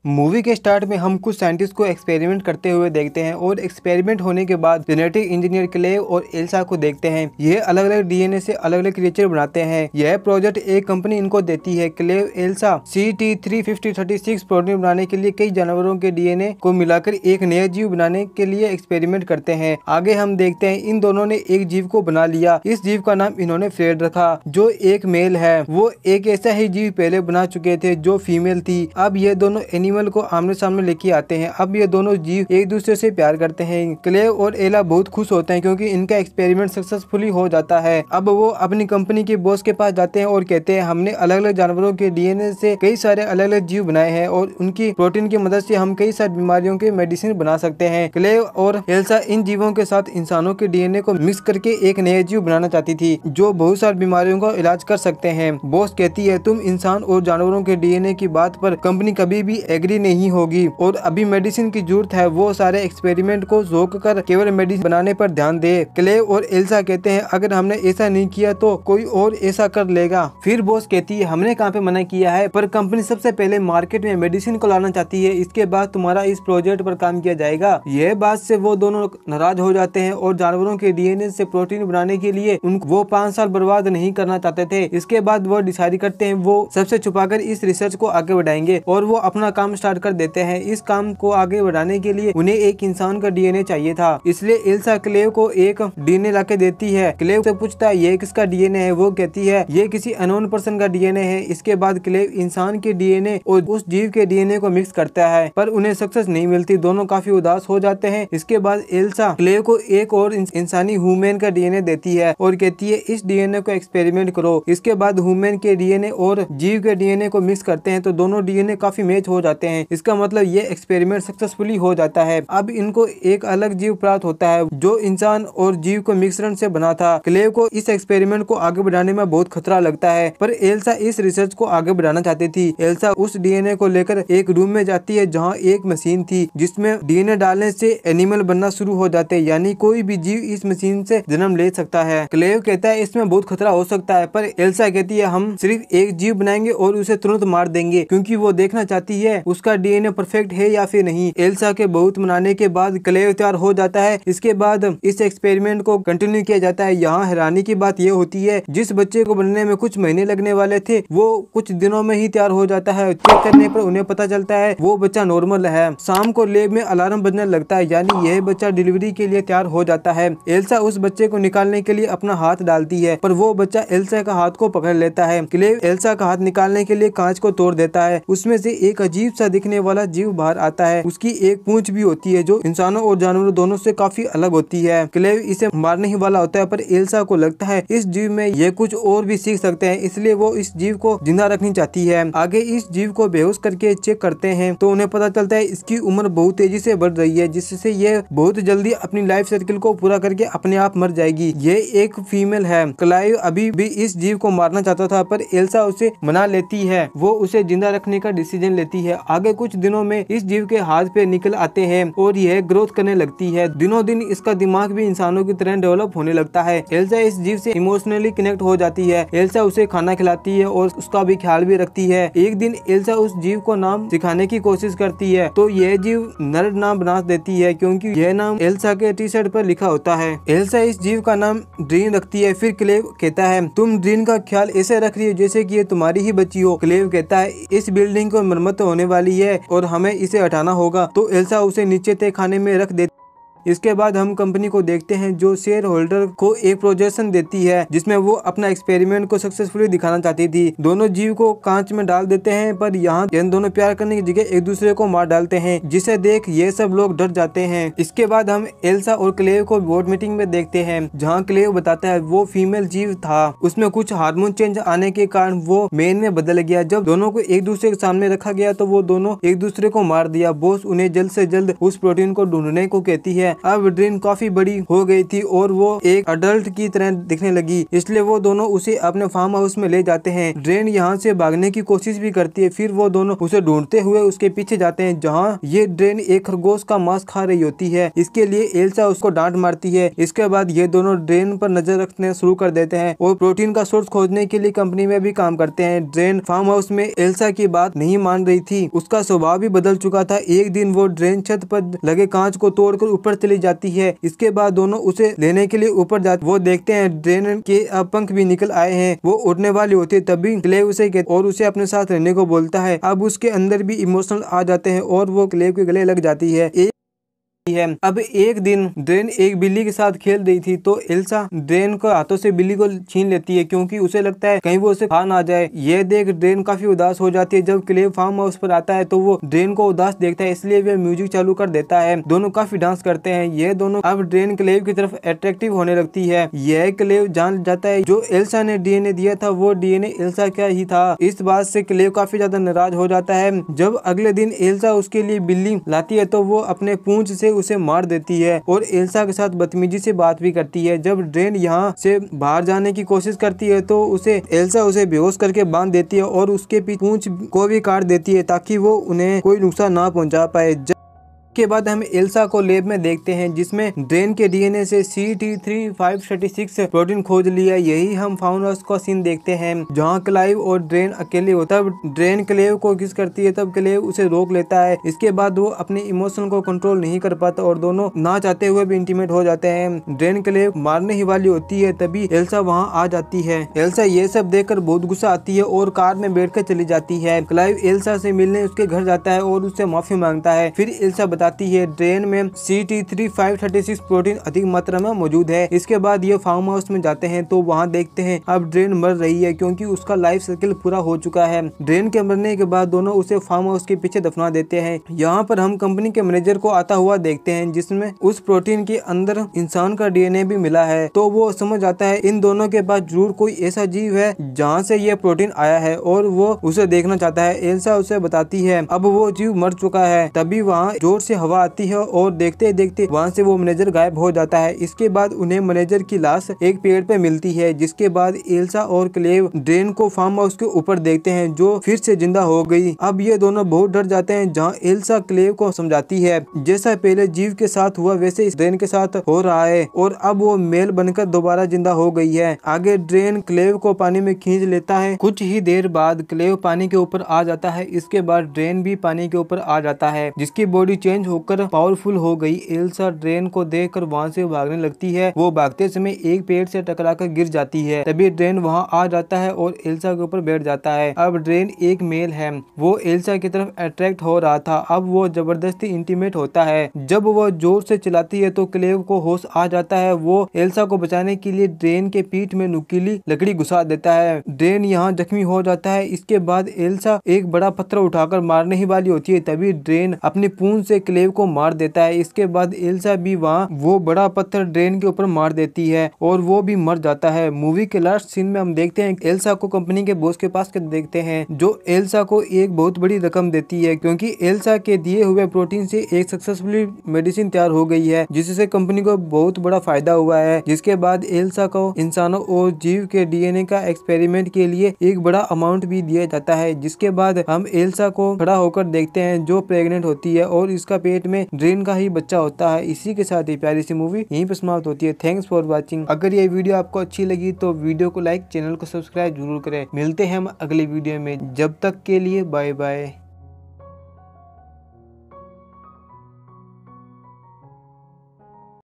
Movie के start में हम कुछ साइंटिस्ट को एक्सपेरिमेंट करते हुए देखते हैं और एक्सपेरिमेंट होने के बाद जेनेटिक इंजीनियर क्लेव और एल्सा को देखते हैं। यह अलग अलग डीएनए से अलग अलग क्रिएचर बनाते हैं। यह प्रोजेक्ट एक कंपनी इनको देती है। क्लेव एल्सा CT35036 प्रोटीन बनाने के लिए कई जानवरों के डीएनए को मिलाकर एक नया जीव बनाने के लिए एक्सपेरिमेंट करते हैं। आगे हम देखते हैं इन दोनों ने एक जीव को बना लिया। इस जीव का नाम इन्होंने फ्रेड रखा, जो एक मेल है। वो एक ऐसा ही जीव पहले बना चुके थे जो फीमेल थी। अब ये दोनों एनिमल को आमने सामने लेके आते हैं। अब ये दोनों जीव एक दूसरे से प्यार करते हैं। क्लेव और एला बहुत खुश होते हैं क्योंकि इनका एक्सपेरिमेंट सक्सेसफुली हो जाता है। अब वो अपनी कंपनी के बॉस के पास जाते हैं और कहते हैं हमने अलग अलग जानवरों के डीएनए से कई सारे अलग अलग जीव बनाए हैं और उनकी प्रोटीन की मदद से हम कई सारी बीमारियों के मेडिसिन बना सकते हैं। क्लेव और एल्सा इन जीवों के साथ इंसानों के डीएनए को मिक्स करके एक नया जीव बनाना चाहती थी जो बहुत सारी बीमारियों का इलाज कर सकते हैं। बॉस कहती है तुम इंसान और जानवरों के डीएनए की बात पर कंपनी कभी भी एग्री नहीं होगी और अभी मेडिसिन की जरूरत है। वो सारे एक्सपेरिमेंट को रोक कर केवल मेडिसिन बनाने पर ध्यान दे। क्लेव और एल्सा कहते हैं अगर हमने ऐसा नहीं किया तो कोई और ऐसा कर लेगा। फिर बॉस कहती है हमने कहाँ पे मना किया है, पर कंपनी सबसे पहले मार्केट में मेडिसिन को लाना चाहती है, इसके बाद तुम्हारा इस प्रोजेक्ट पर काम किया जाएगा। यह बात से वो दोनों नाराज हो जाते हैं और जानवरों के डीएनए से प्रोटीन बनाने के लिए वो 5 साल बर्बाद नहीं करना चाहते थे। इसके बाद वो डिसाइड करते हैं वो सबसे छुपाकर इस रिसर्च को आगे बढ़ाएंगे और वो अपना काम स्टार्ट कर देते हैं। इस काम को आगे बढ़ाने के लिए उन्हें एक इंसान का डीएनए चाहिए था, इसलिए एल्सा क्लेव को एक डीएनए लाके देती है। क्लेव से पूछता है ये किसका डीएनए है, वो कहती है ये किसी अननोन पर्सन का डीएनए है। इसके बाद क्लेव इंसान के डीएनए और उस जीव के डीएनए को मिक्स करता है, पर उन्हें सक्सेस नहीं मिलती। दोनों काफी उदास हो जाते हैं। इसके बाद एल्सा क्लेव को एक और इंसानी ह्यूमन का डीएनए देती है और कहती है इस डीएनए को एक्सपेरिमेंट करो। इसके बाद ह्यूमन के डीएनए और जीव के डीएनए को मिक्स करते हैं तो दोनों डीएनए काफी मैच हो जाते हैं। इसका मतलब ये एक्सपेरिमेंट सक्सेसफुली हो जाता है। अब इनको एक अलग जीव प्राप्त होता है जो इंसान और जीव को मिश्रण से बना था। क्लेव को इस एक्सपेरिमेंट को आगे बढ़ाने में बहुत खतरा लगता है, पर एल्सा इस रिसर्च को आगे बढ़ाना चाहती थी। एल्सा उस डीएनए को लेकर एक रूम में जाती है जहाँ एक मशीन थी जिसमें डीएनए डालने से एनिमल बनना शुरू हो जाते हैं, यानी कोई भी जीव इस मशीन से जन्म ले सकता है। क्लेव कहता है इसमें बहुत खतरा हो सकता है, पर एल्सा कहती है हम सिर्फ एक जीव बनाएंगे और उसे तुरंत मार देंगे क्योंकि वो देखना चाहती है उसका डीएनए परफेक्ट है या फिर नहीं। एल्सा के बहुत मनाने के बाद क्लेव तैयार हो जाता है। इसके बाद इस एक्सपेरिमेंट को कंटिन्यू किया जाता है। यहाँ हैरानी की बात यह होती है जिस बच्चे को बनने में कुछ महीने लगने वाले थे वो कुछ दिनों में ही तैयार हो जाता है। चेक करने पर उन्हें पता चलता है वो बच्चा नॉर्मल है। शाम को लैब में अलार्म बजने लगता है, यानी यह बच्चा डिलीवरी के लिए तैयार हो जाता है। एल्सा उस बच्चे को निकालने के लिए अपना हाथ डालती है, पर वो बच्चा एल्सा का हाथ को पकड़ लेता है। क्लेव एल्सा का हाथ निकालने के लिए कांच को तोड़ देता है। उसमें से एक अजीब सा दिखने वाला जीव बाहर आता है। उसकी एक पूंछ भी होती है जो इंसानों और जानवरों दोनों से काफी अलग होती है। क्लेव इसे मारने ही वाला होता है, पर एल्सा को लगता है इस जीव में ये कुछ और भी सीख सकते हैं, इसलिए वो इस जीव को जिंदा रखनी चाहती है। आगे इस जीव को बेहोश करके चेक करते हैं तो उन्हें पता चलता है इसकी उम्र बहुत तेजी से बढ़ रही है, जिससे ये बहुत जल्दी अपनी लाइफ साइकिल को पूरा करके अपने आप मर जाएगी। ये एक फीमेल है। क्लेव अभी भी इस जीव को मारना चाहता था, पर एल्सा उसे मना लेती है। वो उसे जिंदा रखने का डिसीजन लेती है। आगे कुछ दिनों में इस जीव के हाथ पे निकल आते हैं और यह ग्रोथ करने लगती है। दिनों दिन इसका दिमाग भी इंसानों की तरह डेवलप होने लगता है। एल्सा इस जीव से इमोशनली कनेक्ट हो जाती है। एल्सा उसे खाना खिलाती है और उसका भी ख्याल भी रखती है। एक दिन एल्सा उस जीव को नाम सिखाने की कोशिश करती है तो यह जीव नर्ड नाम बना देती है क्योंकि यह नाम एल्सा के टी शर्ट पर लिखा होता है। एल्सा इस जीव का नाम ड्रीन रखती है। फिर क्लेव कहता है तुम ड्रीन का ख्याल ऐसे रख रही हो जैसे कि ये तुम्हारी ही बच्ची हो। क्लेव कहता है इस बिल्डिंग को मरम्मत होने वाली है और हमें इसे हटाना होगा, तो एल्सा उसे नीचे तय खाने में रख देती। इसके बाद हम कंपनी को देखते हैं जो शेयर होल्डर को एक प्रोजेक्शन देती है जिसमें वो अपना एक्सपेरिमेंट को सक्सेसफुली दिखाना चाहती थी। दोनों जीव को कांच में डाल देते हैं, पर यहाँ इन दोनों प्यार करने की जगह एक दूसरे को मार डालते हैं, जिसे देख ये सब लोग डर जाते हैं। इसके बाद हम एल्सा और क्लेव को बोर्ड मीटिंग में देखते हैं जहाँ क्लेव बताता है वो फीमेल जीव था, उसमें कुछ हार्मोन चेंज आने के कारण वो मेन में बदल गया। जब दोनों को एक दूसरे के सामने रखा गया तो वो दोनों एक दूसरे को मार दिया। बॉस उन्हें जल्द से जल्द उस प्रोटीन को ढूंढने को कहती है। अब ड्रेन काफी बड़ी हो गई थी और वो एक अडल्ट की तरह दिखने लगी, इसलिए वो दोनों उसे अपने फार्म हाउस में ले जाते हैं। ड्रेन यहाँ से भागने की कोशिश भी करती है, फिर वो दोनों उसे ढूंढते हुए उसके पीछे जाते हैं, जहाँ ये ड्रेन एक खरगोश का मांस खा रही होती है। इसके लिए एल्सा उसको डांट मारती है। इसके बाद ये दोनों ड्रेन पर नजर रखने शुरू कर देते हैं और प्रोटीन का सोर्स खोजने के लिए कंपनी में भी काम करते हैं। ड्रेन फार्म हाउस में एल्सा की बात नहीं मान रही थी, उसका स्वभाव भी बदल चुका था। एक दिन वो ड्रेन छत पर लगे कांच को तोड़कर ऊपर चली जाती है। इसके बाद दोनों उसे लेने के लिए ऊपर जाते, वो देखते हैं ड्रेन के पंख भी निकल आए हैं, वो उड़ने वाली होती है। तभी क्लेव उसे और उसे अपने साथ रहने को बोलता है। अब उसके अंदर भी इमोशनल आ जाते हैं और वो क्लेव के गले लग जाती है। अब एक दिन ड्रेन एक बिल्ली के साथ खेल रही थी, तो एल्सा ड्रेन को हाथों से बिल्ली को छीन लेती है, क्योंकि उसे लगता है कहीं वो उसे खा ना जाए। यह देख ड्रेन काफी उदास हो जाती है। जब क्लेव फार्म हाउस पर आता है तो वो ड्रेन को उदास देखता है, इसलिए वह म्यूजिक चालू कर देता है। दोनों काफी डांस करते हैं। ये दोनों अब ड्रेन क्लेव की तरफ अट्रैक्टिव होने लगती है। यह क्लेव जान जाता है जो एल्सा ने डीएनए दिया था वो डीएनए एल्सा का ही था। इस बात से क्लेव काफी ज्यादा नाराज हो जाता है। जब अगले दिन एल्सा उसके लिए बिल्ली लाती है तो वो अपने पूंछ से उसे मार देती है और एल्सा के साथ बदतमीजी से बात भी करती है। जब ड्रेन यहाँ से बाहर जाने की कोशिश करती है तो एल्सा उसे बेहोश करके बांध देती है और उसके पूंछ को भी काट देती है, ताकि वो उन्हें कोई नुकसान ना पहुंचा पाए। के बाद हम एल्सा को लैब में देखते हैं, जिसमें ड्रेन के डीएनए से CT3536 प्रोटीन खोज लिया। यही हम फाउंड हाउस का सीन देखते हैं, जहां क्लाइव और ड्रेन अकेले होता है। ड्रेन क्लेव को किस करती है, तब क्लेव उसे रोक लेता है। इसके बाद वो अपने इमोशन को कंट्रोल नहीं कर पाता और दोनों ना चाहते हुए भी इंटीमेट हो जाते हैं। ड्रेन क्लेव मारने ही वाली होती है, तभी एल्सा वहां आ जाती है। एल्सा ये सब देखकर बहुत गुस्सा आती है और कार में बैठकर चली जाती है। क्लाइव एल्सा से मिलने उसके घर जाता है और उससे माफी मांगता है। फिर एल्सा बताती है ड्रेन में CT3536 प्रोटीन अधिक मात्रा में मौजूद है। इसके बाद ये फार्म हाउस में जाते हैं तो वहाँ देखते हैं अब ड्रेन मर रही है, क्योंकि उसका लाइफ साइकिल पूरा हो चुका है। ड्रेन के मरने के बाद दोनों उसे फार्म हाउस के पीछे दफना देते हैं। यहाँ पर हम कंपनी के मैनेजर को आता हुआ देखते हैं, जिसमें उस प्रोटीन के अंदर इंसान का डीएनए भी मिला है। तो वो समझ आता है इन दोनों के पास जरूर कोई ऐसा जीव है जहाँ से ये प्रोटीन आया है और वो उसे देखना चाहता है। एल्सा उसे बताती है अब वो जीव मर चुका है। तभी वहाँ जोर से हवा आती है और देखते देखते वहाँ से वो मैनेजर गायब हो जाता है। इसके बाद उन्हें मैनेजर की लाश एक पेड़ पे मिलती है, जिसके बाद एल्सा और क्लेव ड्रेन को फार्म हाउस के ऊपर देखते हैं, जो फिर से जिंदा हो गई। अब ये दोनों बहुत डर जाते हैं, जहाँ एल्सा क्लेव को समझाती है जैसा पहले जीव के साथ हुआ वैसे इस ड्रेन के साथ हो रहा है और अब वो मेल बनकर दोबारा जिंदा हो गई है। आगे ड्रेन क्लेव को पानी में खींच लेता है। कुछ ही देर बाद क्लेव पानी के ऊपर आ जाता है। इसके बाद ड्रेन भी पानी के ऊपर आ जाता है, जिसकी बॉडी चेंज होकर पावरफुल हो गई। एल्सा ड्रेन को देखकर वहां से भागने लगती है। वो भागते समय एक पेड़ से टकराकर गिर जाती है। तभी ड्रेन वहां आ जाता है और एल्सा के ऊपर बैठ जाता है। अब ड्रेन एक मेल है, वो एल्सा की तरफ अट्रैक्ट हो रहा था। अब वो जबरदस्ती इंटीमेट होता है। जब वो जोर से चिल्लाती है तो क्लेव को होश आ जाता है। वो एल्सा को बचाने के लिए ड्रेन के पीठ में नुकीली लकड़ी घुसा देता है। ड्रेन यहाँ जख्मी हो जाता है। इसके बाद एल्सा एक बड़ा पत्थर उठाकर मारने ही वाली होती है, तभी ड्रेन अपनी पूंछ से क्लेव को मार देता है। इसके बाद एल्सा भी वहाँ वो बड़ा पत्थर ड्रेन के ऊपर मार देती है और वो भी मर जाता है। मूवी के लास्ट सीन में हम देखते हैं एल्सा को कंपनी के बॉस के पास देखते हैं, जो एल्सा को एक बहुत बड़ी रकम देती है, क्योंकि एल्सा के दिए हुए प्रोटीन से एक सक्सेसफुली मेडिसिन तैयार हो गई है, जिससे कंपनी को बहुत बड़ा फायदा हुआ है। जिसके बाद एल्सा को इंसानों और जीव के डीएनए का एक्सपेरिमेंट के लिए एक बड़ा अमाउंट भी दिया जाता है। जिसके बाद हम एल्सा को खड़ा होकर देखते हैं, जो प्रेग्नेंट होती है और इसका पेट में ड्रेन का ही बच्चा होता है। इसी के साथ ही प्यारी सी मूवी यहीं पर समाप्त होती है। Thanks for watching. अगर ये वीडियो आपको अच्छी लगी तो वीडियो को लाइक, चैनल को सब्सक्राइब जरूर करें। मिलते हैं हम अगली वीडियो में, जब तक के लिए बाय बाय।